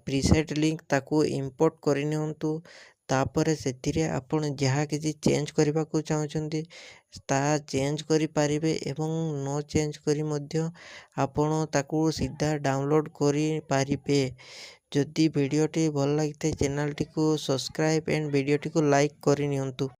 ପ୍ରିସେଟ୍ link ତାକୁ import କରିନିଅନ୍ତୁ। ତାପରେ ସେଥିରେ ଆପଣ ଯାହା କିଛି ଚେଞ୍ଜ କରିବାକୁ ଚାହୁଁଛନ୍ତି ତାହା ଚେଞ୍ଜ କରିପାରିବେ ଏବଂ ନ ଚେଞ୍ଜ କରି ମଧ୍ୟ ଆପଣ ତାକୁ ସିଧା ଡାଉନଲୋଡ଼୍ କରିପାରିବେ। ଯଦି ଭିଡ଼ିଓଟି ଭଲ ଲାଗିଥାଏ ଚ୍ୟାନେଲଟିକୁ ସବସ୍କ୍ରାଇବ୍ ଆଣ୍ଡ ଭିଡ଼ିଓଟିକୁ ଲାଇକ୍ କରିନିଅନ୍ତୁ।